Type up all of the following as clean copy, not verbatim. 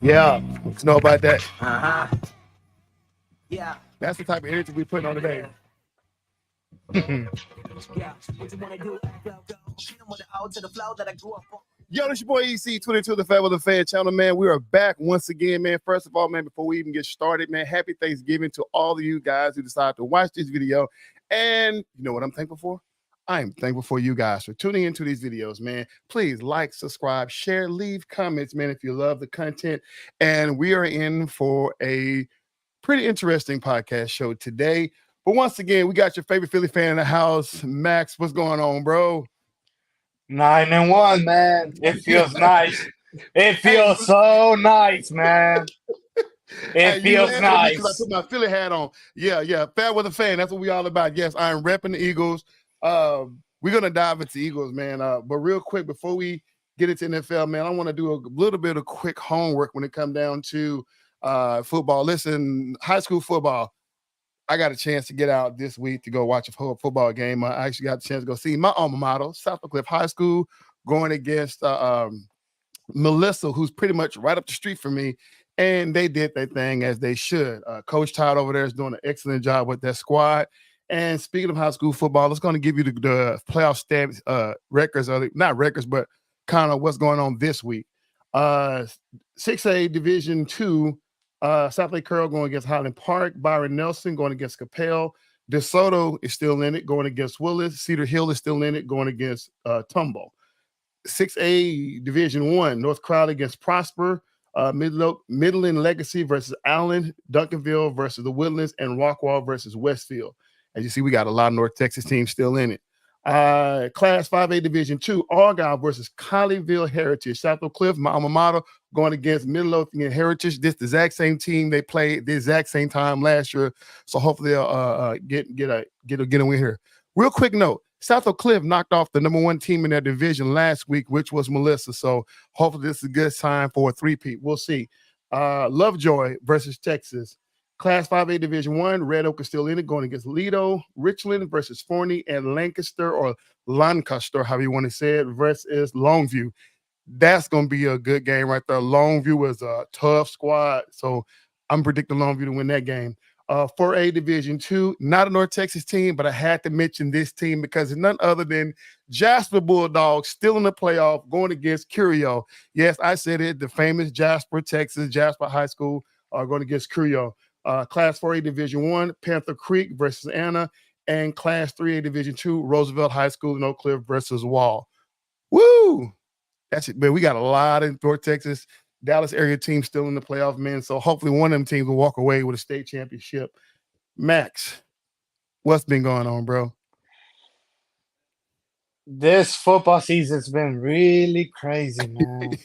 Yeah, let's know about that. Uh-huh. Yeah. That's the type of energy we putting on today. Yeah. What you wanna do? Go, go. I'm on the out to the flow that I grew up on. Yo, this your boy EC22, the FairWeather Fan channel, man. We are back once again, man. First of all, man, before we even get started, man, happy Thanksgiving to all of you guys who decided to watch this video. And you know what I'm thankful for? I am thankful for you guys for tuning into these videos, man. Please like, subscribe, share, leave comments, man, if you love the content. And we are in for a pretty interesting podcast show today. But once again, we got your favorite Philly fan in the house. Max, what's going on, bro? 9-1, man. It feels nice. It feels so nice, man. It feels nice. Because I put my Philly hat on. Yeah. FairWeather Fan. That's what we all about. Yes, I'm repping the Eagles. We're gonna dive into Eagles, man. But real quick, before we get into NFL, man, I want to do a little bit of quick homework when it comes down to football. Listen, high school football. I got a chance to get out this week to go watch a football game. I actually got a chance to go see my alma mater, South Cliff High School, going against Melissa, who's pretty much right up the street from me. And they did their thing as they should. Coach Todd over there is doing an excellent job with that squad. And speaking of high school football, it's going to give you the playoff stats records, not records, but kind of what's going on this week. 6A Division II, South Lake Curl going against Highland Park, Byron Nelson going against Capel, DeSoto is still in it, going against Willis, Cedar Hill is still in it, going against Tumble. 6A Division I, North Crowley against Prosper, Midland Legacy versus Allen, Duncanville versus the Woodlands, and Rockwall versus Westfield. As you see, we got a lot of North Texas teams still in it. Class 5A Division II, Argyle versus Colleyville Heritage. South Oak Cliff, my alma mater, going against Midlothian Heritage. This the exact same team they played the exact same time last year. So hopefully they'll get a win here. Real quick note, South Oak Cliff knocked off the #1 team in their division last week, which was Melissa. So hopefully this is a good sign for a three-peat. We'll see. Lovejoy versus Texas. Class 5A Division I, Red Oak is still in it, going against Lido, Richland versus Forney, and Lancaster or Lancaster, however you want to say it, versus Longview. That's going to be a good game right there. Longview is a tough squad, so I'm predicting Longview to win that game. 4A Division II, not a North Texas team, but I had to mention this team because it's none other than Jasper Bulldogs still in the playoff going against Curio. Yes, I said it, the famous Jasper, Texas, Jasper High School are going against Curio. Class 4A Division I, Panther Creek versus Anna, and Class 3A Division II, Roosevelt High School in Oak Cliff versus Wall. Woo! That's it, man. We got a lot of North Texas, Dallas area teams still in the playoff, man. So hopefully one of them teams will walk away with a state championship. Max, what's been going on, bro? This football season's been really crazy, man.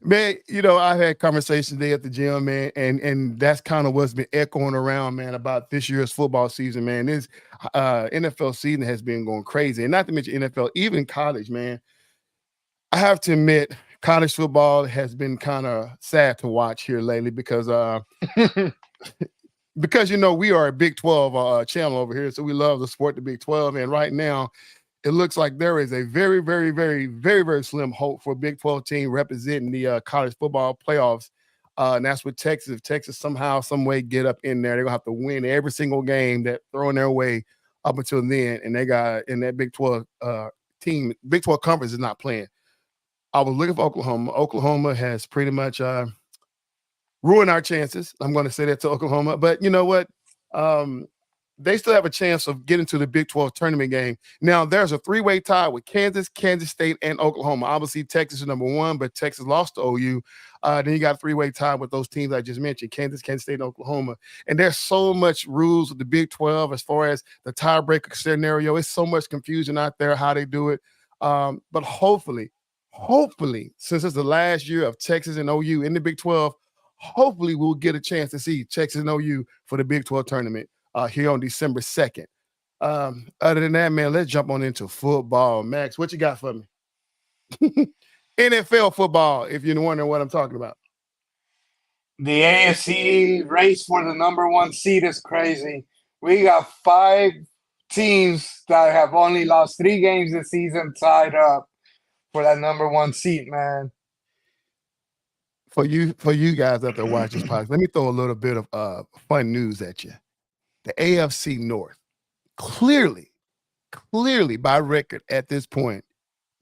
Man, you know, I had conversations today at the gym, man, and that's kind of what's been echoing around, man, about this year's football season, man. This NFL season has been going crazy, and not to mention NFL, even college, man. I have to admit, college football has been kind of sad to watch here lately because because you know we are a Big 12 channel over here, so we love to support the Big 12, and right now it looks like there is a very, very, very, very, very slim hope for a Big 12 team representing the college football playoffs. And that's with Texas. If Texas somehow, some way get up in there, they're going to have to win every single game that thrown their way up until then. And they got in that Big 12 team, Big 12 conference is not playing. I was looking for Oklahoma. Oklahoma has pretty much ruined our chances. I'm going to say that to Oklahoma. But you know what? They still have a chance of getting to the Big 12 tournament game. Now, there's a three-way tie with Kansas, Kansas State, and Oklahoma. Obviously, Texas is #1, but Texas lost to OU. Then you got a three-way tie with those teams I just mentioned, Kansas, Kansas State, and Oklahoma. And there's so much rules with the Big 12 as far as the tiebreaker scenario. It's so much confusion out there how they do it. But hopefully, since it's the last year of Texas and OU in the Big 12, hopefully we'll get a chance to see Texas and OU for the Big 12 tournament. Here on December 2nd. Other than that, man, let's jump on into football. Max, what you got for me? NFL football, if you're wondering what I'm talking about. The AFC race for the #1 seed is crazy. We got 5 teams that have only lost 3 games this season tied up for that #1 seat, man. For you guys out there watching this podcast, let me throw a little bit of fun news at you. The AFC North clearly by record at this point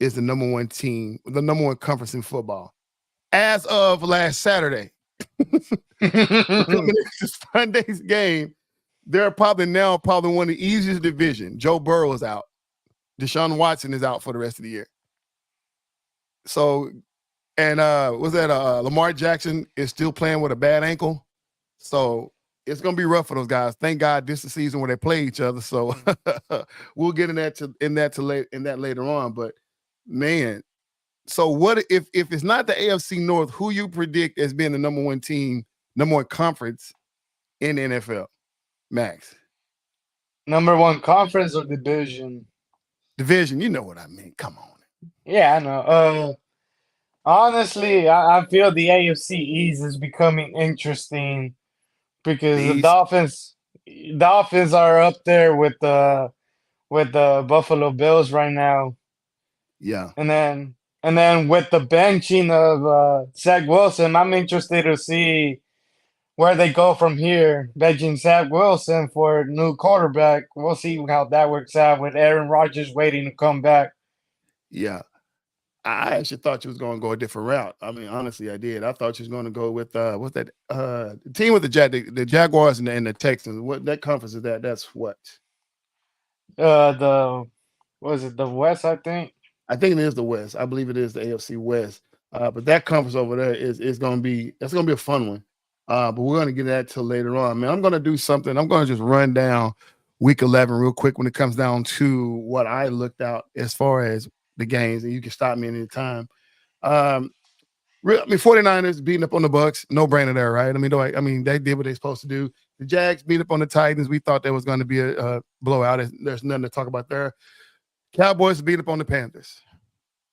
is the number one team, the number one conference in football. As of last Saturday, coming into Sunday's game, they're probably one of the easiest division. Joe Burrow is out. Deshaun Watson is out for the rest of the year. So, and was that Lamar Jackson is still playing with a bad ankle. So it's gonna be rough for those guys. Thank God this is the season where they play each other. So we'll get in that later on. But man, so what if it's not the AFC North, who you predict as being the number one team, number one conference in the NFL? Max. Number one conference or division? Division, you know what I mean. Come on. Yeah, I know. Honestly, I feel the AFC East is becoming interesting because the Dolphins are up there with the Buffalo Bills right now. Yeah. And then with the benching of Zach Wilson, I'm interested to see where they go from here. Benching Zach Wilson for a new quarterback. We'll see how that works out with Aaron Rodgers waiting to come back. Yeah. I actually thought you was going to go a different route. I mean, honestly, I did. I thought you was going to go with what's that team with the Jaguars and the Texans. What that conference is that? That's what? The West, I think. I think it is the West. I believe it is the AFC West. But that conference over there is going to be a fun one. But we're going to get that till later on. Man, I'm going to do something. I'm going to just run down week 11 real quick when it comes down to what I looked out as far as the games, and you can stop me at any time. 49ers beating up on the Bucks, no brainer there, right? I mean, they did what they're supposed to do. The Jags beat up on the Titans. We thought there was going to be a blowout. There's nothing to talk about there. Cowboys beat up on the Panthers.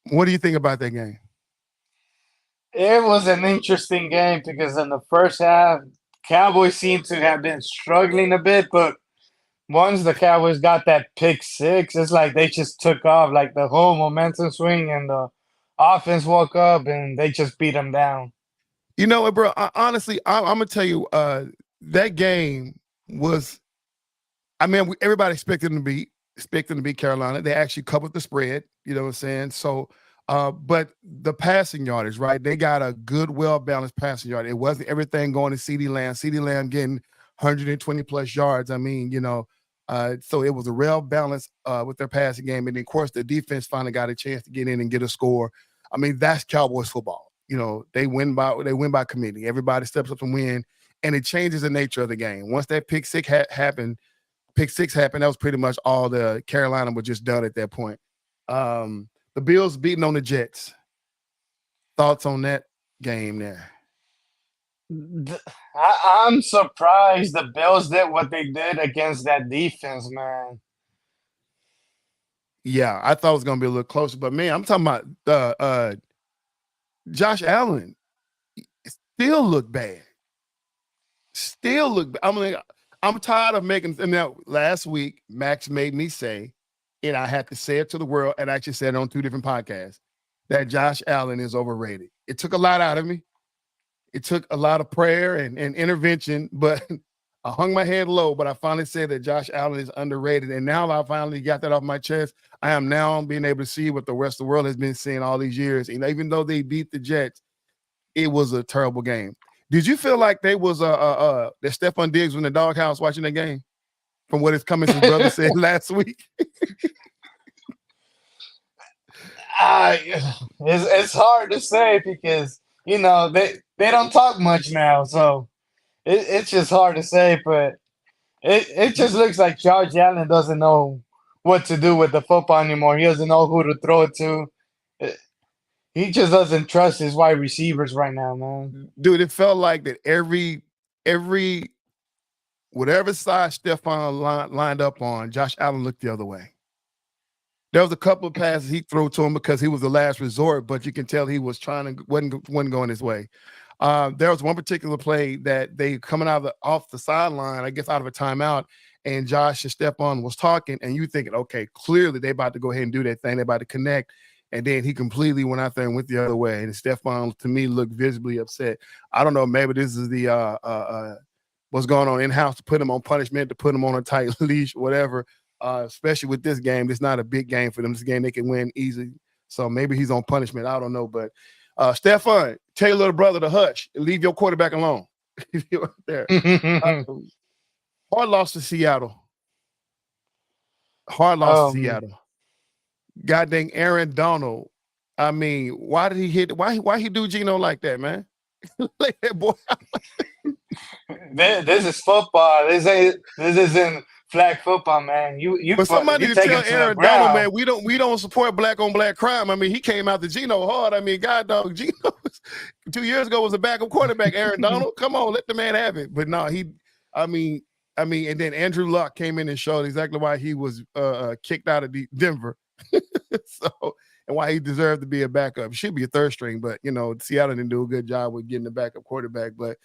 What do you think about that game? It was an interesting game because in the first half, Cowboys seem to have been struggling a bit, but once the Cowboys got that pick six, it's like they just took off, like the whole momentum swing, and the offense woke up and they just beat them down. You know what, bro? Honestly, I'm gonna tell you, that game was. I mean, everybody expected them to beat Carolina. They actually covered the spread. You know what I'm saying? So, but the passing yardage, right? They got a good, well-balanced passing yard. It wasn't everything going to CeeDee Lamb. CeeDee Lamb getting 120 plus yards. I mean, so it was a real balance with their passing game. And then, of course, the defense finally got a chance to get in and get a score. I mean, that's Cowboys football. They win by committee. Everybody steps up and win, and it changes the nature of the game. Once that pick six happened, that was pretty much all the Carolina was just done at that point. The Bills beating on the Jets. Thoughts on that game there? I'm surprised the Bills did what they did against that defense, man. Yeah, I thought it was going to be a little closer, but man, I'm talking about Josh Allen still look bad. I'm tired of making. Now, last week, Max made me say, and I had to say it to the world, and I actually said it on 2 different podcasts, that Josh Allen is overrated. It took a lot out of me. It took a lot of prayer and intervention, but I hung my head low. But I finally said that Josh Allen is underrated, and now I finally got that off my chest. I am now being able to see what the rest of the world has been seeing all these years. And even though they beat the Jets, it was a terrible game. Did you feel like they was that Stephon Diggs was in the doghouse watching that game? From what his Cummins' brother said last week. It's hard to say because they don't talk much now, so it's just hard to say. But it just looks like Josh Allen doesn't know what to do with the football anymore. He doesn't know who to throw it to. He just doesn't trust his wide receivers right now, man. Dude, it felt like that every whatever side Stephon lined up on, Josh Allen looked the other way. There was a couple of passes he threw to him because he was the last resort, but you can tell he was wasn't going his way. There was one particular play that they coming off the sideline, I guess out of a timeout, and Josh and Stephon was talking, and you thinking, okay, clearly they about to go ahead and do that thing. They're about to connect. And then he completely went out there and went the other way. And Stephon, to me, looked visibly upset. I don't know. Maybe this is the what's going on in-house to put him on punishment, to put him on a tight leash, whatever. Especially with this game. It's not a big game for them. This game they can win easy. So maybe he's on punishment. I don't know. But Stephon, tell your little brother to hush and leave your quarterback alone. There. Hard loss to Seattle. Hard loss to Seattle. God dang Aaron Donald. I mean, why did he hit? Why he do Geno like that, man? Like that boy. This is football. This isn't flag football, man. But somebody to tell Aaron Donald, man, we don't support black on black crime. I mean, he came out to Geno hard. I mean, God dog, Geno 2 years ago was a backup quarterback. Aaron Donald, come on, let the man have it. But no, I mean, and then Andrew Luck came in and showed exactly why he was kicked out of Denver. So, and why he deserved to be a backup. He should be a third string, but Seattle didn't do a good job with getting the backup quarterback. But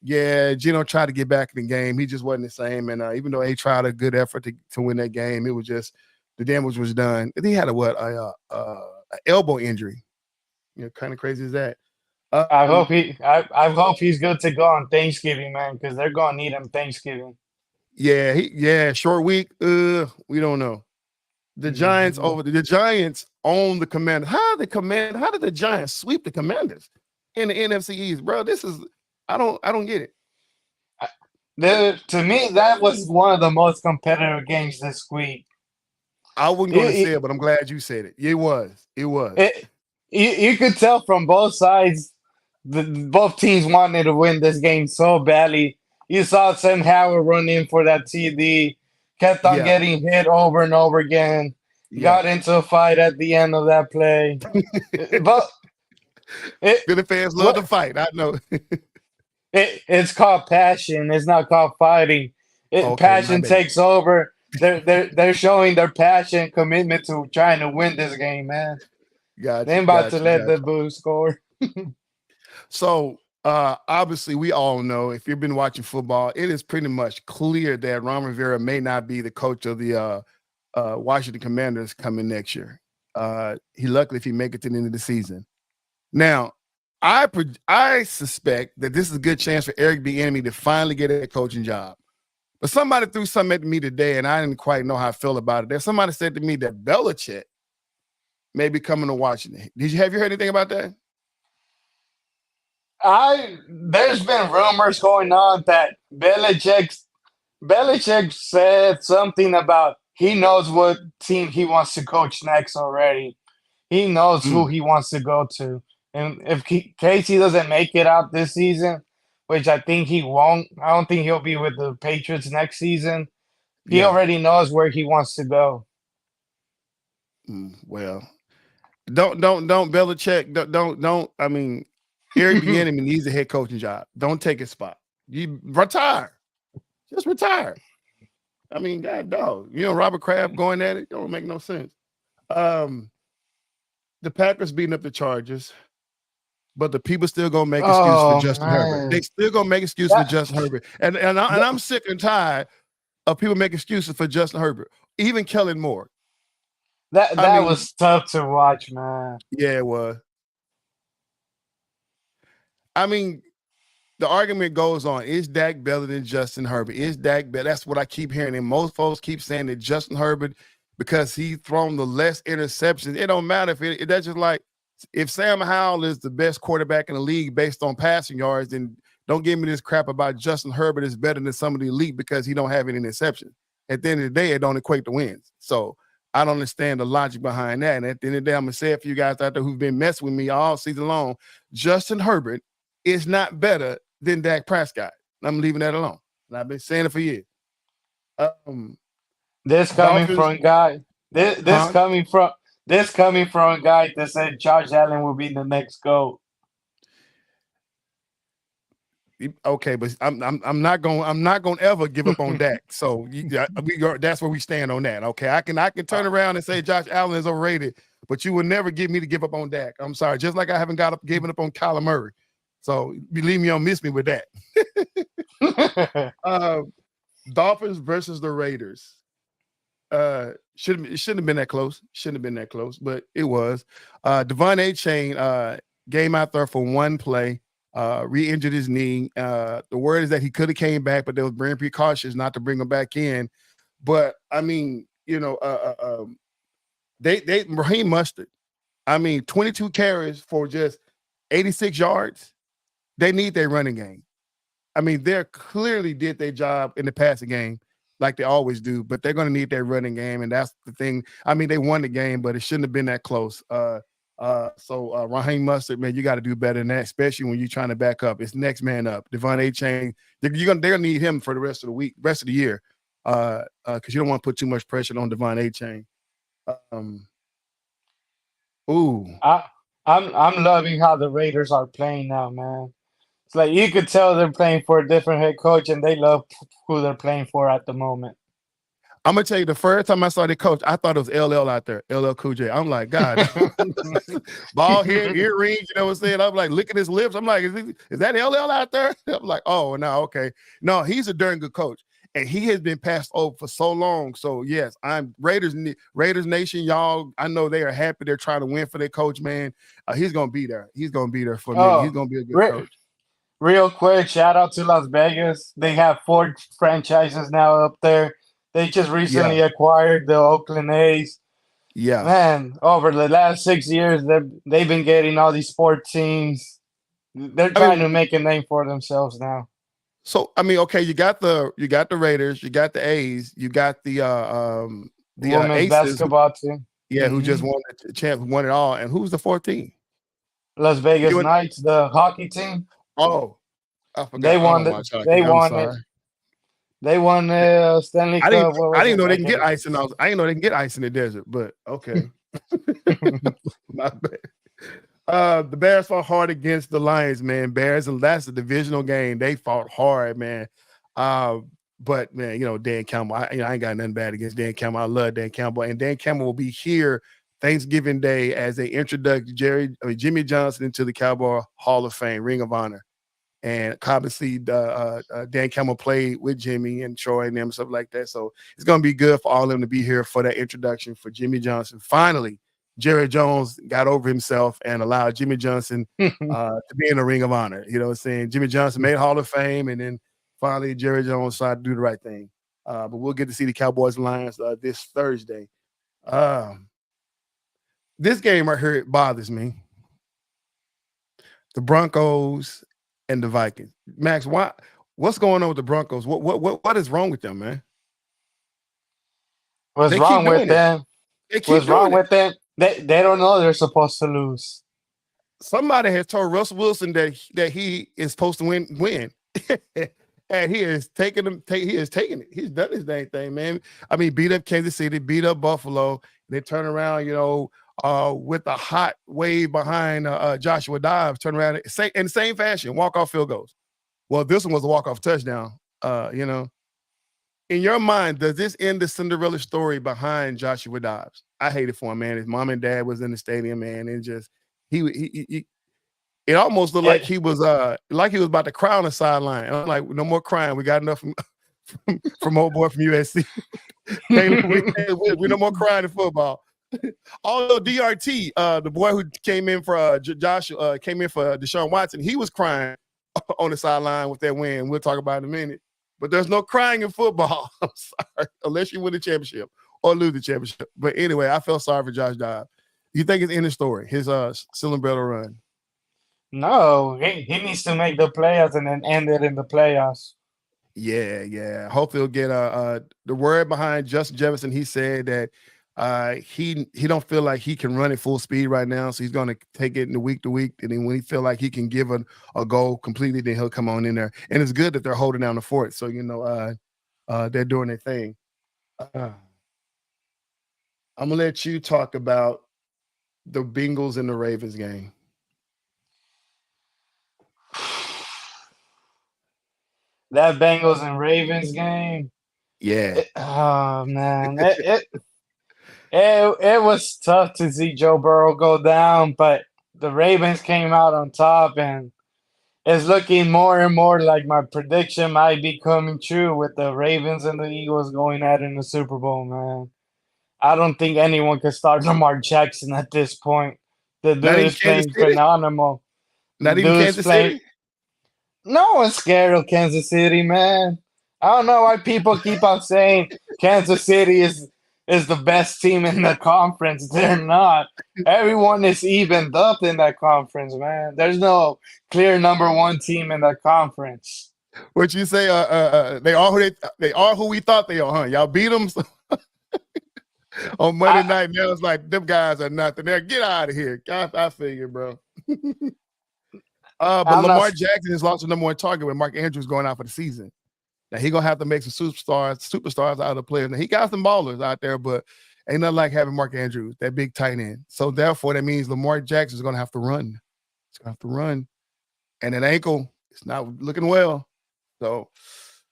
yeah, Geno tried to get back in the game. He just wasn't the same. And even though he tried a good effort to win that game, it was just the damage was done. And he had a elbow injury. Kind of crazy as that. I hope he's good to go on Thanksgiving, man, because they're gonna need him Thanksgiving. Yeah, short week. We don't know. The Giants own the Commanders. How did the Giants sweep the Commanders in the NFC East, bro? I don't get it. To me, that was one of the most competitive games this week. I wasn't going to say it, but I'm glad you said it. It was. You could tell from both sides, both teams wanted to win this game so badly. You saw Sam Howard run in for that TD. Kept on getting hit over and over again. Got into a fight at the end of that play. But Philly fans love to fight. I know. It's called passion. It's not called fighting. Passion takes over. They're showing their passion, commitment to trying to win this game, man. They ain't about to let the Bulls score. So obviously, we all know, if you've been watching football, it is pretty much clear that Ron Rivera may not be the coach of the Washington Commanders coming next year. He luckily if he make it to the end of the season. Now, I suspect that this is a good chance for Eric Bieniemy to finally get a coaching job. But somebody threw something at me today, and I didn't quite know how I feel about it. There's somebody said to me that Belichick may be coming to Washington. Have you heard anything about that? There's been rumors going on that Belichick said something about he knows what team he wants to coach next already. He knows who he wants to go to. And if Casey doesn't make it out this season, which I think he won't, I don't think he'll be with the Patriots next season. He already knows where he wants to go. Well, don't Belichick. Don't. I mean, Eric Bieniemy needs a head coaching job. Don't take his spot. You retire. Just retire. I mean, God dog. Robert Kraft going at it don't make no sense. The Packers beating up the Chargers, but the people still gonna make excuses for Justin Herbert. They still gonna make excuses for Justin Herbert, and I'm sick and tired of people making excuses for Justin Herbert. Even Kellen Moore. That was tough to watch, man. Yeah, it was. I mean, the argument goes on. Is Dak better than Justin Herbert? Is Dak better? That's what I keep hearing. And most folks keep saying that Justin Herbert, because he's thrown the less interceptions, it don't matter if that's just like, if Sam Howell is the best quarterback in the league based on passing yards, then don't give me this crap about Justin Herbert is better than some of the elite because he don't have any interceptions. At the end of the day, it don't equate to wins. So I don't understand the logic behind that. And at the end of the day, I'm going to say it for you guys out there who've been messing with me all season long, Justin Herbert is not better than Dak Prescott. I'm leaving that alone. And I've been saying it for years. This coming from a guy. This coming from a guy that said Josh Allen will be the next GOAT. Okay, but I'm not going to ever give up on Dak. So that's where we stand on that. Okay, I can turn around and say Josh Allen is overrated, but you will never get me to give up on Dak. I'm sorry, just like I haven't given up on Kyler Murray. So believe me, don't miss me with that. Dolphins versus the Raiders. It shouldn't have been that close. Shouldn't have been that close, but it was. Devon A. Chain game out there for one play, re-injured his knee. The word is that he could have came back, but they was being precautious not to bring him back in. But I mean, they Raheem Mustard. I mean, 22 carries for just 86 yards. They need their running game. I mean, they clearly did their job in the passing game like they always do, but they're going to need their running game, and that's the thing. I mean, they won the game, but it shouldn't have been that close. So Raheem Mustard, man, you got to do better than that, especially when you're trying to back up. It's next man up. Devon A. Chain, they're gonna need him for the rest of the week, rest of the year, because you don't want to put too much pressure on Devon A. Chain. I'm loving how the Raiders are playing now, man. It's like you could tell they're playing for a different head coach, and they love who they're playing for at the moment. I'm gonna tell you, the first time I saw the coach, I thought it was LL out there, LL Cool J. I'm like, God, bald head, earrings, you know what I'm saying? I'm like, licking his lips. I'm like, is that LL out there? I'm like, oh, no, okay. No, he's a darn good coach, and he has been passed over for so long. So yes, I'm Raiders Nation, y'all. I know they are happy. They're trying to win for their coach, man. He's gonna be there. He's gonna be there for me. He's gonna be a good coach. Real quick, shout out to Las Vegas. They have 4 franchises now up there. They just recently acquired the Oakland A's. Yeah. Man, over the last 6 years, they've been getting all these sport teams. They're trying to make a name for themselves now. So I mean, okay, you got the Raiders, you got the A's, you got the women's Aces, basketball team. Who just won the champ, won it all. And who's the 4th team? Las Vegas Knights, the hockey team. Oh, I forgot. They won the Stanley Cup. I didn't know they can get ice in those. I didn't know they can get ice in the desert, but okay. My bad. The Bears fought hard against the Lions, man. Bears, and that's a divisional game. They fought hard, man. But man, Dan Campbell. I ain't got nothing bad against Dan Campbell. I love Dan Campbell, and Dan Campbell will be here Thanksgiving Day as they introduce Jimmy Johnson into the Cowboy Hall of Fame, Ring of Honor. And obviously, Dan Campbell played with Jimmy and Troy and them, stuff like that. So it's going to be good for all of them to be here for that introduction for Jimmy Johnson. Finally, Jerry Jones got over himself and allowed Jimmy Johnson to be in the Ring of Honor. You know what I'm saying? Jimmy Johnson made Hall of Fame, and then finally Jerry Jones decided to do the right thing. But we'll get to see the Cowboys and Lions this Thursday. This game right here, it bothers me. The Broncos and the Vikings. Max, what's going on with the Broncos? What is wrong with them, man? What's wrong with them? What's wrong with them? They don't know they're supposed to lose. Somebody has told Russell Wilson that he is supposed to win. And he is taking them. He is taking it. He's done his dang thing, man. I mean, beat up Kansas City, beat up Buffalo. They turn around, with a hot wave behind Joshua Dobbs, turn around in the same fashion, walk-off field goals. Well, this one was a walk-off touchdown. In your mind, does this end the Cinderella story behind Joshua Dobbs? I hate it for him, man. His mom and dad was in the stadium, man, and just he it almost looked like he was about to cry on the sideline. I'm like, no more crying. We got enough from old boy from USC. we no more crying in football. Although DRT, the boy who came in for Joshua, came in for Deshaun Watson, he was crying on the sideline with that win. We'll talk about it in a minute. But there's no crying in football. I'm sorry, unless you win the championship or lose the championship. But anyway, I felt sorry for Josh Dobbs. You think it's in the story, his Cinderella run? No, he needs to make the playoffs and then end it in the playoffs. Yeah. Hopefully he'll get the word behind Justin Jefferson. He said that he don't feel like he can run at full speed right now, so he's going to take it in the week to week, and then when he feel like he can give a goal completely, then he'll come on in there. And it's good that they're holding down the fort, so they're doing their thing. I'm gonna let you talk about the Bengals and the Ravens game. That Bengals and Ravens game. Yeah. Man, it was tough to see Joe Burrow go down, but the Ravens came out on top, and it's looking more and more like my prediction might be coming true with the Ravens and the Eagles going at it in the Super Bowl, man. I don't think anyone can start Lamar Jackson at this point. The dude Not even is Kansas playing City. phenomenal. Not even Dude's Kansas playing. City. No one's scared of Kansas City, man. I don't know why people keep on saying Kansas City is the best team in the conference. They're not. Everyone is evened up in that conference, man. There's no clear number one team in that conference. What you say? They are who we thought they are, huh? Y'all beat them on Monday I, night. Now it's like them guys are nothing. There, get out of here. I figure, bro. But I'm not. Lamar Jackson has lost the number one target with Mark Andrews going out for the season. Now he gonna have to make some superstars out of the players. Now he got some ballers out there, but ain't nothing like having Mark Andrews, that big tight end. So therefore, that means Lamar Jackson is gonna have to run. He's gonna have to run, and an ankle, it's not looking well. So,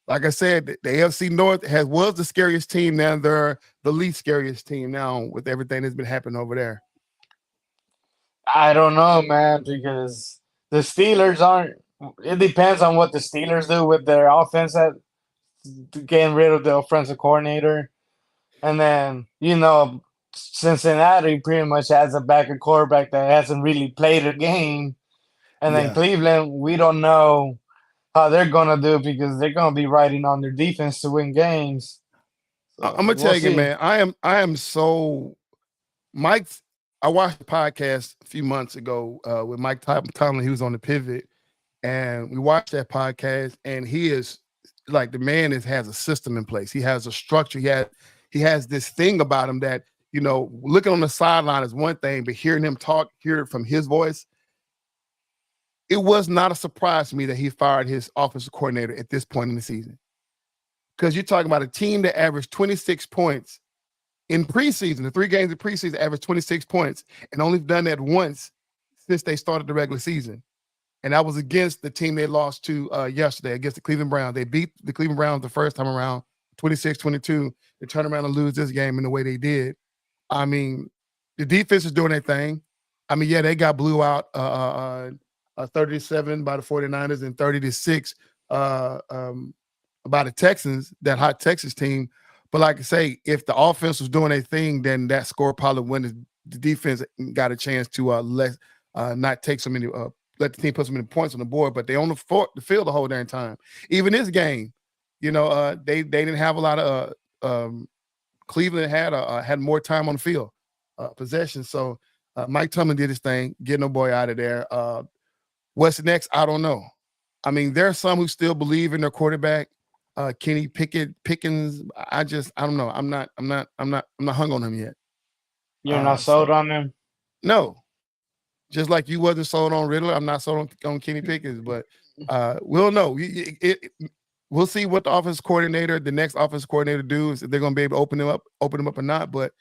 like I said, the AFC North was the scariest team. Now they're the least scariest team now with everything that's been happening over there. I don't know, man, because the Steelers aren't. It depends on what the Steelers do with their offense at getting rid of the offensive coordinator. And then, Cincinnati pretty much has a backup quarterback that hasn't really played a game. And then Yeah, Cleveland, we don't know how they're going to do because they're going to be riding on their defense to win games. So I'm gonna we'll tell you, see. man. I am so Mike. I watched the podcast a few months ago with Mike Tomlin. He was on the Pivot, and we watched that podcast. And he is like the man has a system in place. He has a structure. He has this thing about him that looking on the sideline is one thing, but hearing him talk, hear it from his voice, it was not a surprise to me that he fired his offensive coordinator at this point in the season. Because you're talking about a team that averaged 26 points in preseason, the 3 games in preseason averaged 26 points, and only done that once since they started the regular season. And that was against the team they lost to yesterday, against the Cleveland Browns. They beat the Cleveland Browns the first time around, 26-22. They turn around and lose this game in the way they did. I mean, the defense is doing their thing. I mean, yeah, they got blew out 37 by the 49ers and 30-6 by the Texans, that hot Texas team. But like I say, if the offense was doing a thing, then that score probably win. The defense got a chance to not take so many, let the team put so many points on the board. But they on the field the whole damn time. Even this game, they didn't have a lot of. Cleveland had more time on the field, possession. So Mike Tomlin did his thing, getting the boy out of there. What's next? I don't know. I mean, there are some who still believe in their quarterback. Kenny Pickens. I don't know. I'm not hung on him yet. You're not sold on them? No. Just like you wasn't sold on Riddler, I'm not sold on Kenny Pickens, but we'll know. We'll see what the the next offense coordinator do, if they're going to be able to open him up or not. But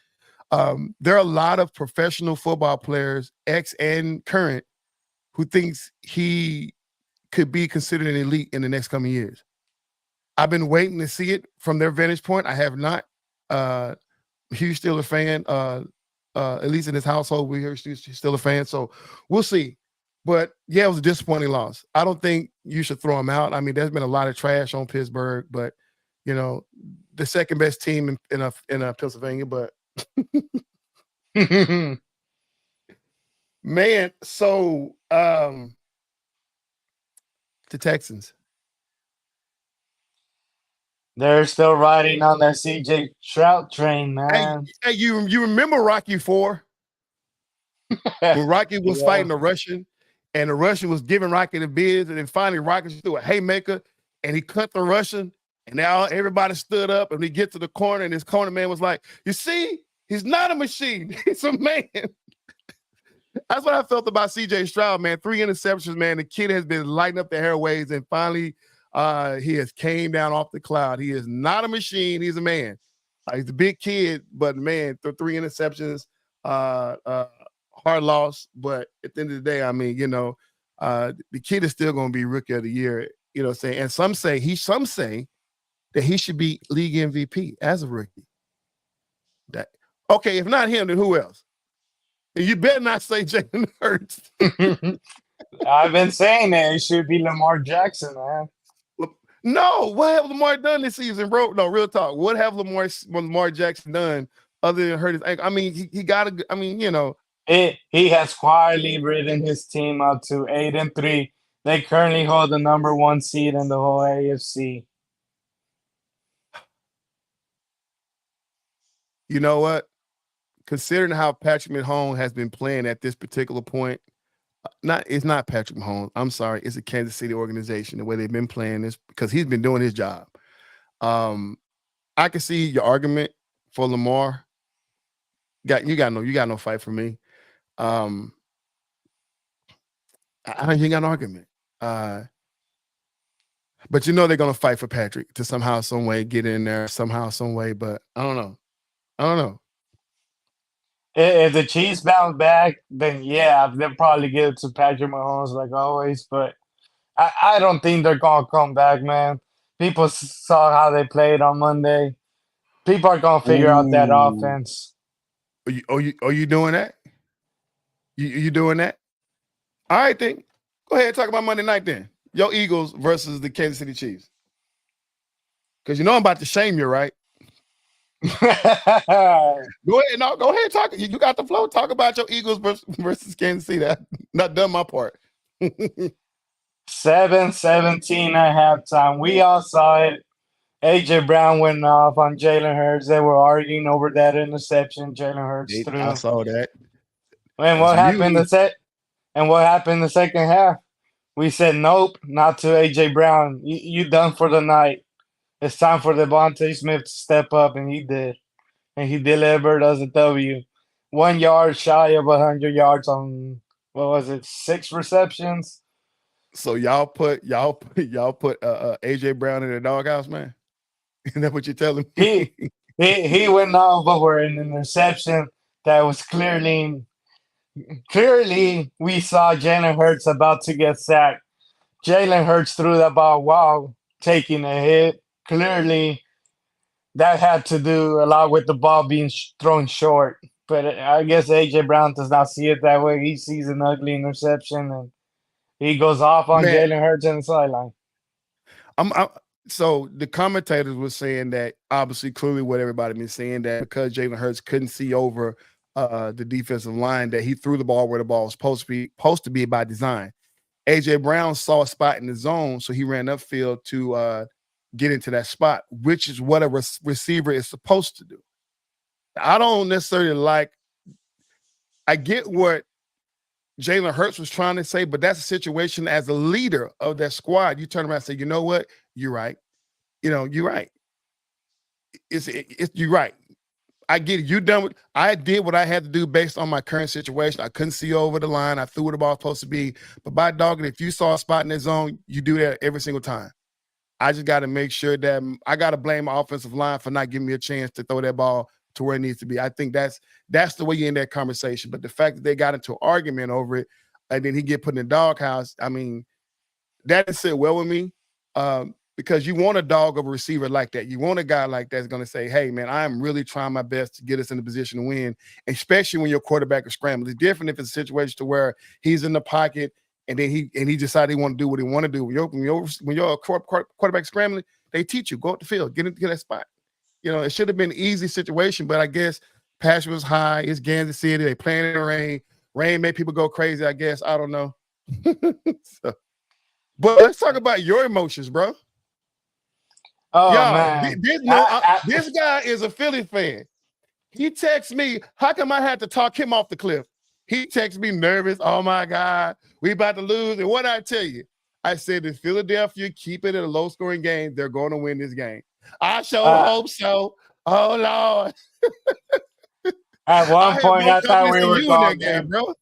there are a lot of professional football players, ex and current, who thinks he could be considered an elite in the next coming years. I've been waiting to see it from their vantage point. I have not. Huge Steelers fan, at least in his household, we're still a fan. So we'll see. But yeah, it was a disappointing loss. I don't think you should throw him out. I mean, there's been a lot of trash on Pittsburgh, but the second best team in Pennsylvania. But man, so the Texans. They're still riding on that CJ Stroud train, man. Hey, you remember Rocky IV? When Rocky was Yeah. fighting the Russian, and the Russian was giving Rocky the biz, and then finally Rocky threw a haymaker, and he cut the Russian, and now everybody stood up, and we get to the corner, and his corner man was like, "You see, he's not a machine; he's a man." That's what I felt about CJ Stroud, man. 3 interceptions, man. The kid has been lighting up the airways, and finally, he has came down off the cloud. He is not a machine; he's a man. He's a big kid, but man, 3 interceptions. Hard loss, but at the end of the day, I mean, the kid is still going to be rookie of the year. Saying, and some say that he should be league MVP as a rookie. Okay, if not him, then who else? And you better not say Jalen Hurts. I've been saying that it should be Lamar Jackson, man. No, what have Lamar done this season, bro? No, real talk. What have Lamar Jackson done other than hurt his ankle. I mean, he got a. I mean, He has quietly ridden his team up to 8-3. They currently hold the number one seed in the whole AFC. you know what? Considering how Patrick Mahomes has been playing at this particular point, it's not Patrick Mahomes. I'm sorry, it's a Kansas City organization. The way they've been playing this because he's been doing his job. I can see your argument for Lamar. You got no fight for me. I don't think got an argument. But they're gonna fight for Patrick to somehow, some way get in there somehow, some way. But I don't know. If the Chiefs bounce back, then yeah, they'll probably give it to Patrick Mahomes like always. But I don't think they're gonna come back, man. People saw how they played on Monday. People are gonna figure out that Ooh. offense. Are you doing that? You doing that? All right, then. Go ahead and talk about Monday night then. Your Eagles versus the Kansas City Chiefs. Because I'm about to shame you, right? Go ahead. No, go ahead. Talk. You got the flow. Talk about your Eagles versus Kansas City. I've not done my part. 7-17 at halftime. We all saw it. AJ Brown went off on Jalen Hurts. They were arguing over that interception Jalen Hurts threw. I saw that. And what happened the second half? We said nope, not to AJ Brown. You done for the night. It's time for Devontae Smith to step up, and he did. And he delivered us a W. 1 yard shy of 100 yards on 6 receptions. So y'all put AJ Brown in the doghouse, man. Isn't that what you're telling me? He went off over an interception that was clearly we saw Jalen Hurts about to get sacked. Jalen Hurts threw that ball while taking a hit. Clearly, that had to do a lot with the ball being thrown short. But I guess AJ Brown does not see it that way. He sees an ugly interception and he goes off on Jalen Hurts in the sideline. So the commentators were saying that obviously, clearly, what everybody been saying that because Jalen Hurts couldn't see over the defensive line, that he threw the ball where the ball was supposed to be by design. AJ Brown saw a spot in the zone, so he ran upfield to get into that spot, which is what a receiver is supposed to do. I don't necessarily I get what Jalen Hurts was trying to say, but that's a situation as a leader of that squad. You turn around and say, you know what? You're right. You're right. You're right. I get it. I did what I had to do based on my current situation. I couldn't see over the line. I threw where the ball was supposed to be. But by dogging, if you saw a spot in the zone, you do that every single time. I just got to make sure that I got to blame my offensive line for not giving me a chance to throw that ball to where it needs to be. I think that's the way you end that conversation. But the fact that they got into an argument over it and then he get put in the doghouse, I mean, that didn't sit well with me because you want a dog of a receiver like that. You want a guy like that's going to say, hey, man, I'm really trying my best to get us in the position to win, especially when your quarterback is scrambling. It's different if it's a situation to where he's in the pocket and then he decided he want to do what he want to do. When you're a quarterback scrambling, they teach you, go up the field, get into that spot. It should have been an easy situation, but I guess passion was high. It's Kansas City. They playing in the rain. Rain made people go crazy, I guess. I don't know. But let's talk about your emotions, bro. Oh, man. This guy is a Philly fan. He texts me, how come I had to talk him off the cliff? He texts me nervous. Oh, my God. We about to lose. And what did I tell you? I said, if Philadelphia keep it in a low-scoring game, they're going to win this game. I sure hope so. Oh, Lord. At one point, I thought we were going to get bro.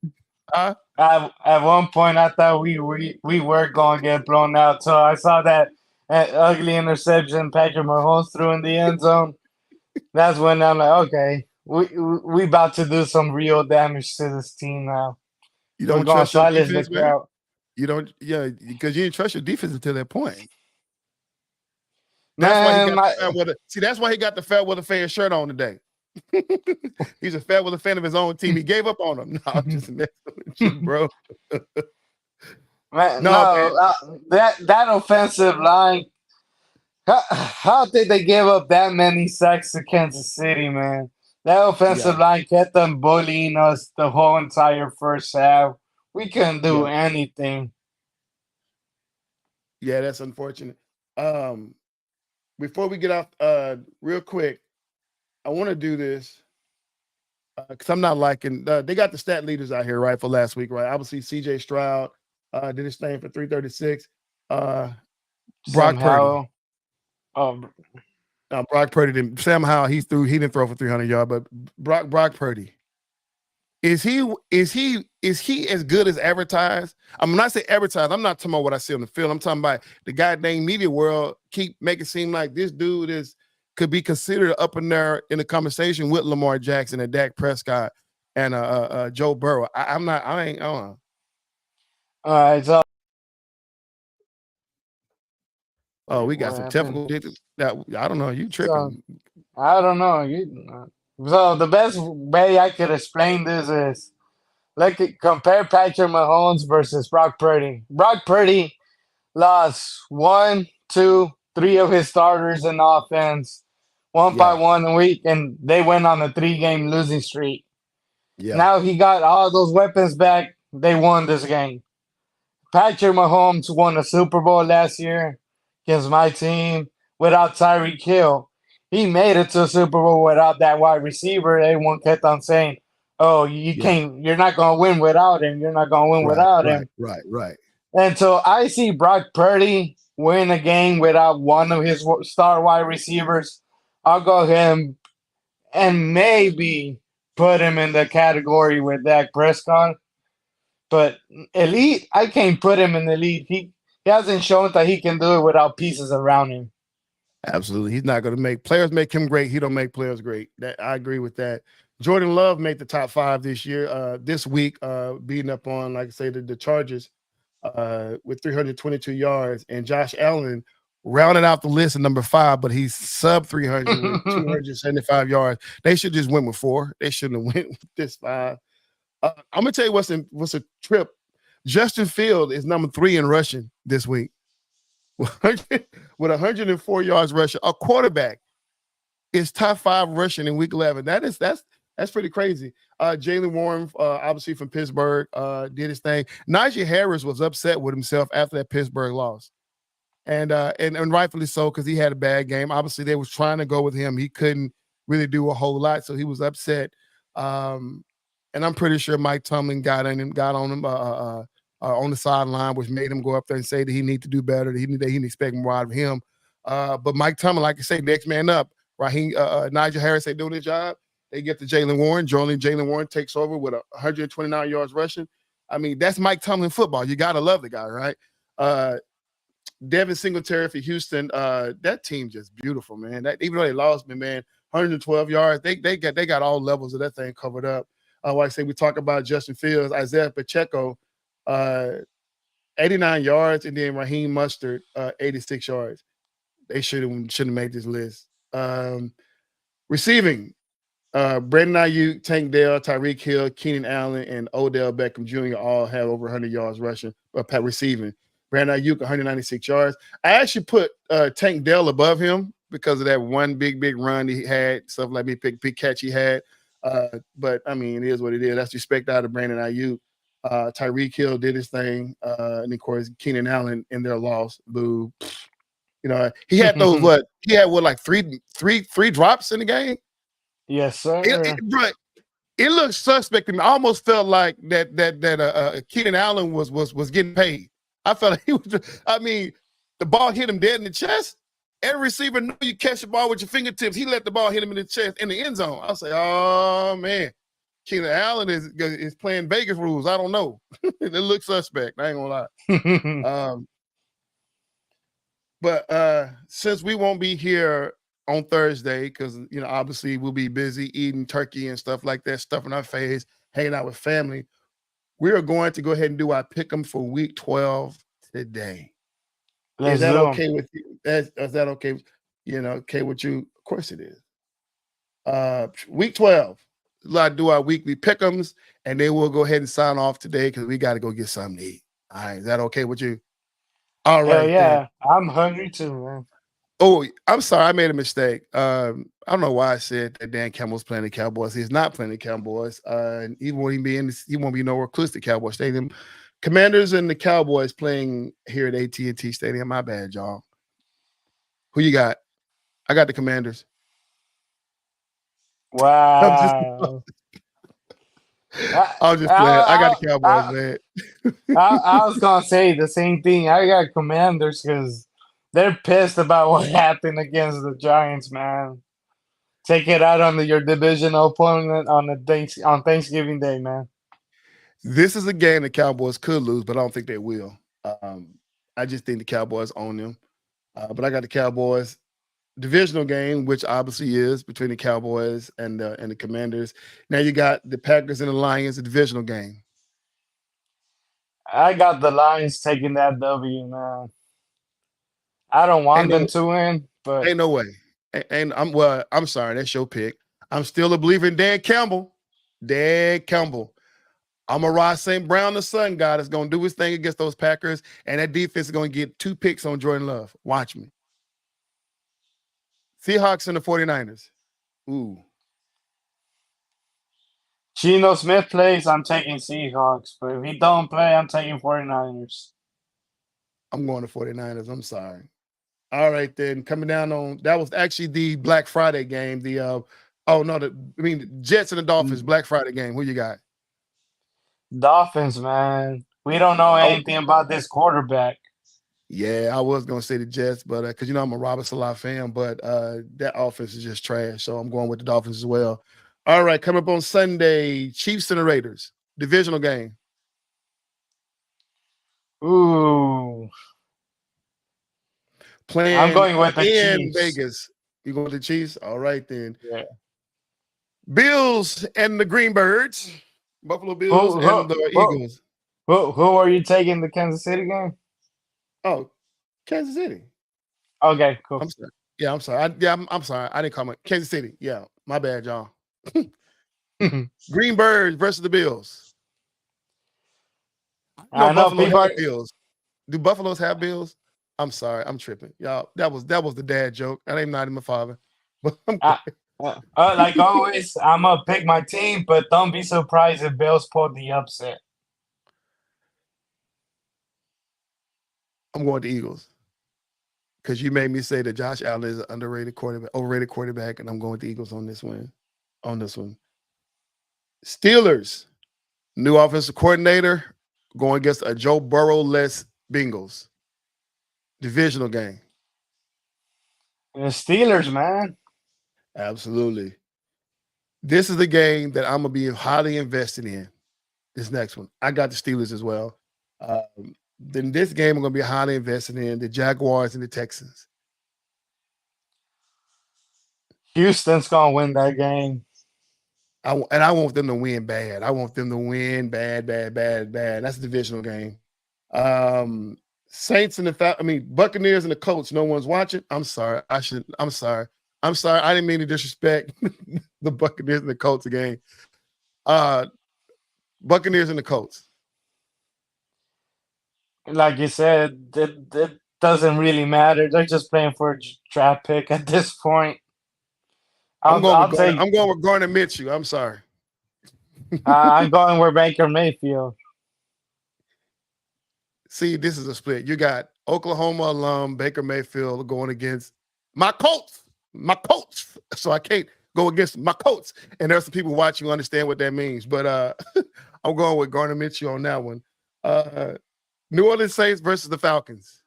At one point, I thought we were going to get blown out. So I saw that ugly interception Patrick Mahomes threw in the end zone. That's when I'm like, okay, we about to do some real damage to this team now. You don't trust your defense, man? You don't, because you didn't trust your defense until that point. That's why he got the Fairweather Fan shirt on today. He's a Fairweather fan of his own team. He gave up on him. No, I'm just messing with you, bro. Man, that offensive line. How did they give up that many sacks to Kansas City, man? That Yeah, offensive line kept them bullying us the whole entire first half. We couldn't do yeah, anything. yeah. That's unfortunate. Um, Before we get off, real quick, I want to do this because I'm not liking. They got the stat leaders out here, right, for last week, right? Obviously, C.J. Stroud did his thing for 336. Uh, Brock Purdy. Somehow, um, Brock Purdy didn't. Sam Howell, he didn't throw for 300 yards, but Brock Purdy. Is he as good as advertised? I'm not saying advertised. I'm not talking about what I see on the field. I'm talking about the goddamn media world keep making it seem like this dude could be considered up in there in the conversation with Lamar Jackson and Dak Prescott and Joe Burrow. I'm not. I ain't. all right, so Oh, we got what some happened? technical. That I don't know. You So tripping? I don't know. So the best way I could explain this is compare Patrick Mahomes versus Brock Purdy. Brock Purdy lost one, two, three of his starters in offense, one by Yeah, one a week, and they went on a 3-game losing streak. yeah, Now he got all those weapons back. They won this game. Patrick Mahomes won a Super Bowl last year against my team without Tyreek Hill. He made it to a Super Bowl without that wide receiver. Everyone kept on saying, "Oh, you yeah. can't. You're not going to win without him. You're not going to win Right, without right, him." right, right. And so I see Brock Purdy win a game without one of his star wide receivers. I'll go ahead and maybe put him in the category with Dak Prescott. But elite, I can't put him in elite. He hasn't shown that he can do it without pieces around him. Absolutely. He's not going to make players make him great. He don't make players great. That I agree with that. Jordan Love made the top 5 this year, this week, beating up on, like I say, the Chargers with 322 yards. And Josh Allen rounded out the list at number 5, but he's sub 300 with 275 yards. They should just went with 4. They shouldn't have went with this 5. I'm gonna tell you what's a trip. Justin Field is number 3 in rushing this week with 104 yards rushing. A quarterback is top 5 rushing in week 11. That's pretty crazy. Jalen Warren, obviously from Pittsburgh, did his thing. Najee Harris was upset with himself after that Pittsburgh loss. And rightfully so, because he had a bad game. Obviously, they was trying to go with him. He couldn't really do a whole lot, so he was upset. And I'm pretty sure Mike Tomlin got on him on the sideline, which made him go up there and say that he need to do better. That he didn't expect more out of him. But Mike Tomlin, like I say, next man up. Nigel Harris ain't doing his job. They get to Jalen Warren. Jalen Warren takes over with 129 yards rushing. I mean, that's Mike Tomlin football. You gotta love the guy, right? Devin Singletary for Houston. That team just beautiful, man. That even though they lost me, man, 112 yards. They got all levels of that thing covered up. Like I say, we talk about Justin Fields, Isaiah Pacheco, 89 yards, and then Raheem Mustard, 86 yards. They shouldn't made this list. Receiving, Brandon Ayuk, Tank Dell, Tyreek Hill, Keenan Allen, and Odell Beckham Jr. all have over 100 yards rushing, receiving. Brandon Ayuk, 196 yards. I actually put Tank Dell above him because of that one big run he had, stuff like big catch he had. But I mean, it is what it is. That's respect out of Brandon Ayuk. Tyreek Hill did his thing, and of course Keenan Allen in their loss. Boo. You know, he had those like three drops in the game. Yes, sir. But it looked suspect to me. I almost felt like that Keenan Allen was getting paid. I felt like he was. I mean, the ball hit him dead in the chest. Every receiver knew you catch the ball with your fingertips. He let the ball hit him in the chest in the end zone. I was like, oh man, Keenan Allen is playing Vegas rules. I don't know. It looks suspect. I ain't gonna lie. But since we won't be here on Thursday, because obviously we'll be busy eating turkey and stuff like that, stuffing our face, hanging out with family, we are going to go ahead and do our pick 'em for week 12 today. Let's Is that do 'em. okay with you? Is that okay? Okay with you? Of course it is. Week 12. Let's do our weekly pick'ems, and then we'll go ahead and sign off today because we got to go get something to eat. All right, is that okay with you? All Hell right then. yeah. I'm hungry too, man. Oh, I'm sorry, I made a mistake. I don't know why I said that Dan Campbell's playing the Cowboys. He's not playing the Cowboys. And he won't even be he won't be nowhere close to Cowboy Stadium. Commanders and the Cowboys playing here at AT&T Stadium. My bad, y'all. Who you got? I got the Commanders. I'm just Wow. I, I'm just playing. I got I, the Cowboys, I, man. I was gonna say the same thing. I got Commanders because they're pissed about what happened against the Giants, man. Take it out on your divisional opponent on on Thanksgiving Day, man. This is a game the Cowboys could lose, but I don't think they will. Um, I just think the Cowboys own them. But I got the Cowboys divisional game, which obviously is between the Cowboys and the Commanders. Now you got the Packers and the Lions, a divisional game. I got the Lions taking that W, man. I don't Ain't want them no, to win, but ain't no way. I'm sorry, that's your pick. I'm still a believer in Dan Campbell. Dan Campbell. Amon-Ra St. Brown, the Sun God, is going to do his thing against those Packers, and that defense is going to get 2 picks on Jordan Love. Watch me. Seahawks and the 49ers. Ooh, Geno Smith plays, I'm taking Seahawks. But if he don't play, I'm taking 49ers. I'm going to 49ers. I'm sorry. All right, then coming down on that was actually the Black Friday game. The Jets and the Dolphins Black Friday game. Who you got? Dolphins, man. We don't know Oh, anything about this quarterback. yeah, I was gonna say the Jets, but because I'm a Robert Salah fan, but that offense is just trash. So I'm going with the Dolphins as well. All right, coming up on Sunday, Chiefs and the Raiders, divisional game. Ooh, I'm Playing going with the in Chiefs. Vegas. You going with the Chiefs? All right then. Yeah. Bills and the Greenbirds, Buffalo Bills Who who and the who Eagles. who are you taking the Kansas City game? Oh, Kansas City. Okay, cool. I'm sorry. Yeah, I'm sorry. I'm sorry. I didn't call my Kansas City. Yeah, my bad, y'all. Green Birds versus the Bills. No, I know Buffalo people are. have Bills. Do Buffaloes have Bills? I'm sorry. I'm tripping, y'all. That was the dad joke. I ain't not even my father, but Uh, like always, I'm gonna pick my team, but don't be surprised if Bills pull the upset. I'm going to Eagles because you made me say that Josh Allen is an underrated quarterback, overrated quarterback, and I'm going with the Eagles on this one. On this one, Steelers. New offensive coordinator going against a Joe Burrow-less Bengals. Divisional game. The Steelers, man. Absolutely. This is the game that I'm going to be highly invested in. This next one. I got the Steelers as well. Then this game I'm going to be highly invested in the Jaguars and the Texans. Houston's gonna win that game. And I want them to win bad. I want them to win bad, bad, bad, bad. That's a divisional game. Um, Saints and Buccaneers and the Colts. No one's watching. I'm sorry. I'm sorry. I'm sorry. I didn't mean to disrespect the Buccaneers and the Colts game. Uh, Buccaneers and the Colts. Like you said, it doesn't really matter. They're just playing for a draft pick at this point. I'll take. I'm going with Gardner Minshew. I'm sorry. I'm going with Baker Mayfield. See, this is a split. You got Oklahoma alum Baker Mayfield going against my Colts. My Colts. So I can't go against my Colts. And there's some people watching who understand what that means. But I'm going with Gardner Minshew on that one. New Orleans Saints versus the Falcons.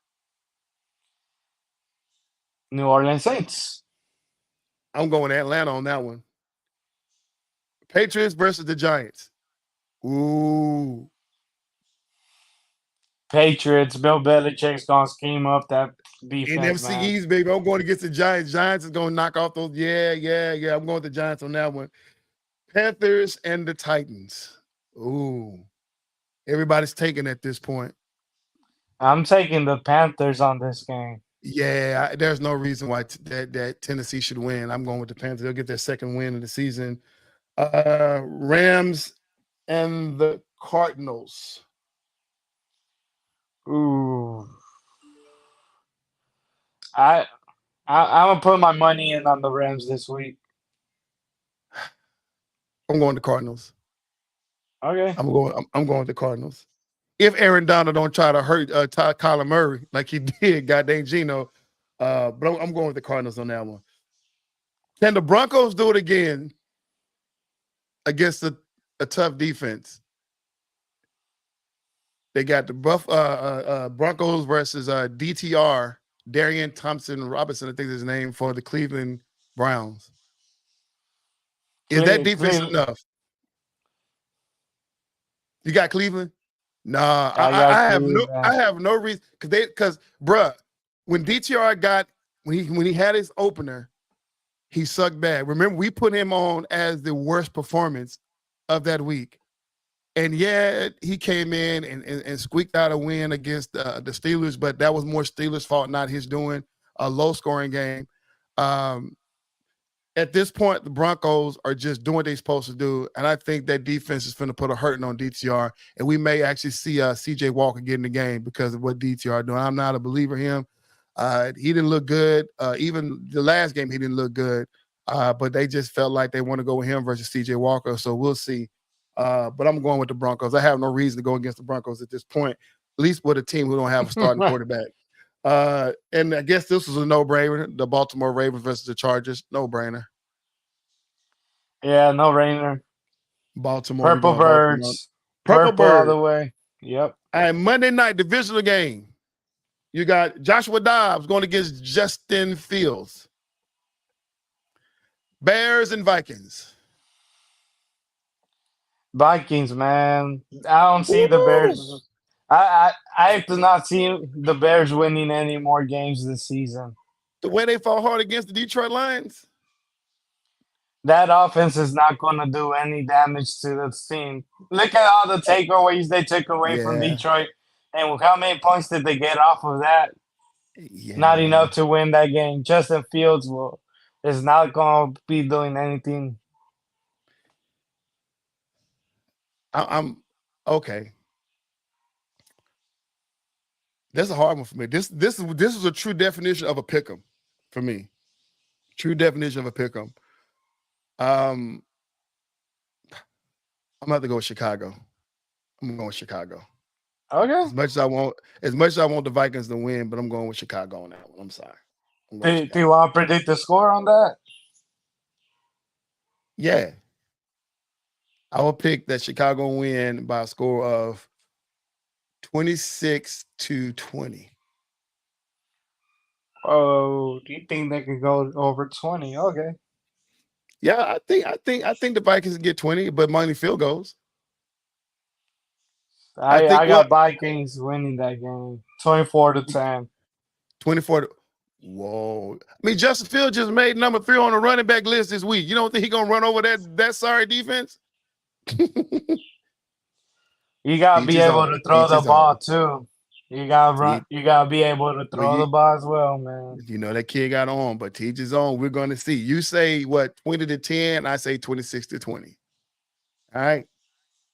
New Orleans Saints. I'm going Atlanta on that one. Patriots versus the Giants. Ooh. Patriots. Bill Belichick's gonna scheme up that defense, NFC man. East, baby. I'm going against the Giants. Giants is going to knock off those. Yeah. I'm going with the Giants on that one. Panthers and the Titans. Ooh. Everybody's taking at this point. I'm taking the Panthers on this game. Yeah, there's no reason why that Tennessee should win. I'm going with the Panthers. They'll get their second win of the season. Rams and the Cardinals. Ooh. I I'm gonna put my money in on the Rams this week. I'm going to Cardinals. Okay. I'm going with the Cardinals. If Aaron Donald don't try to hurt Kyler Murray like he did, goddamn Gino, but I'm going with the Cardinals on that one. Can the Broncos do it again against a tough defense? They got the Broncos versus DTR, Darian Thompson Robinson, I think is his name, for the Cleveland Browns. Is that defense enough? You got Cleveland? Nah, I have no reason because bruh, when DTR got when he had his opener, he sucked bad. Remember, we put him on as the worst performance of that week. And yeah, he came in and squeaked out a win against the Steelers, but that was more Steelers' fault, not his doing. A low-scoring game. At this point, the Broncos are just doing what they're supposed to do, and I think that defense is going to put a hurting on DTR, and we may actually see C.J. Walker get in the game because of what DTR doing. I'm not a believer in him. He didn't look good. Even the last game, he didn't look good, but they just felt like they want to go with him versus C.J. Walker, so we'll see. But I'm going with the Broncos. I have no reason to go against the Broncos at this point, at least with a team who don't have a starting quarterback. And I guess this was a no-brainer, the Baltimore Ravens versus the Chargers. No-brainer. Yeah, no-brainer. Baltimore. Purple Birds. Purple all the way. Yep. And Monday night divisional game. You got Joshua Dobbs going against Justin Fields. Bears and Vikings. Vikings, man. I don't see the Bears. I do not see the Bears winning any more games this season. The way they fought hard against the Detroit Lions. That offense is not going to do any damage to the team. Look at all the takeaways they took away from Detroit. And how many points did they get off of that? Yeah. Not enough to win that game. Justin Fields is not going to be doing anything. I'm okay. That's a hard one for me. This is a true definition of a pick'em for me. True definition of a pick'em. I'm gonna have to go with Chicago. I'm going with Chicago. Okay. As much as I want the Vikings to win, but I'm going with Chicago on that one. I'm sorry. Do you want to predict the score on that? Yeah. I will pick that Chicago win by a score of 26-20. Oh, do you think they could go over 20? Okay. Yeah, I think the Vikings can get 20, but money field goals. I got Vikings winning that game, 24-10. 24. Whoa! I mean, Justin Fields just made number 3 on the running back list this week. You don't think he's gonna run over that sorry defense? You gotta be able to throw the ball too. You gotta run. You gotta be able to throw the ball as well, man. You know that kid got on, but teach his own. We're gonna see. You say what 20-10? I say 26-20. All right,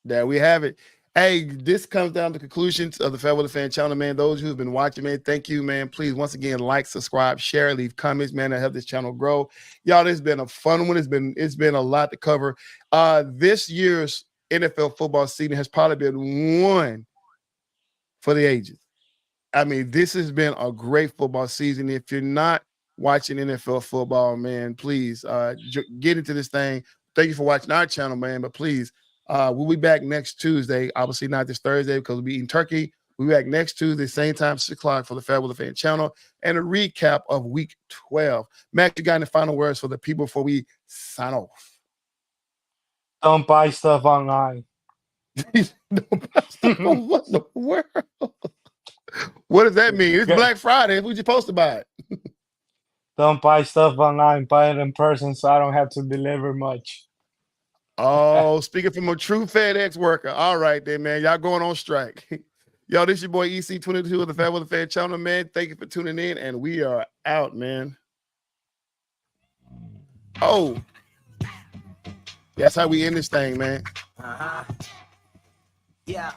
there we have it. Hey, this comes down to conclusions of the FairWeather Fan channel, man. Those who have been watching, man, thank you, man. Please, once again, like, subscribe, share, leave comments, man. That help this channel grow. Y'all, this has been a fun one. It's been a lot to cover. This year's NFL football season has probably been one for the ages. I mean, this has been a great football season. If you're not watching NFL football, man, please get into this thing. Thank you for watching our channel, man. But please, we'll be back next Tuesday. Obviously not this Thursday because we'll be eating turkey. We'll be back next Tuesday, same time, 6 o'clock for the FairWeather Fan channel and a recap of Week 12. Mac, you got any final words for the people before we sign off? Don't buy stuff online. Don't buy stuff on what in the world? What does that mean? It's Black Friday. Who's you supposed to buy it? Don't buy stuff online. Buy it in person so I don't have to deliver much. Oh, speaking from a true FedEx worker. All right, then, man. Y'all going on strike. Yo, this your boy EC22 of the FairWeather Fan channel, man. Thank you for tuning in, and we are out, man. Oh, that's how we end this thing, man. Yeah.